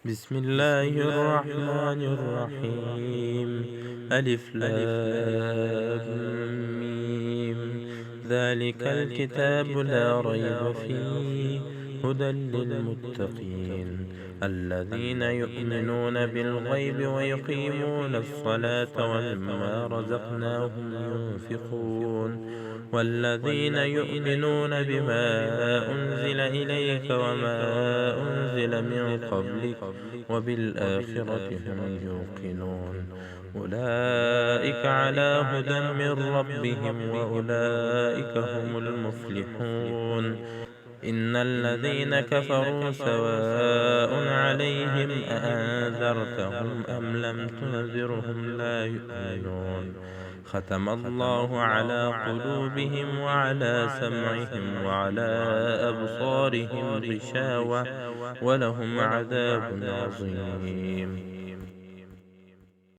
بسم الله الرحمن الرحيم. ألف لام ميم. ذلك الكتاب لا ريب فيه هدى للمتقين الذين يؤمنون بالغيب ويقيمون الصلاة ومما رزقناهم ينفقون والذين يؤمنون بما أنزل إليك وما أنزل من قبلك وبالآخرة هم يوقنون أولئك على هدى من ربهم وأولئك هم المفلحون. إن الذين كفروا سواء عليهم أأنذرتهم أم لم تنذرهم لا يؤمنون. ختم الله على قلوبهم وعلى سمعهم وعلى أبصارهم غشاوة ولهم عذاب عظيم.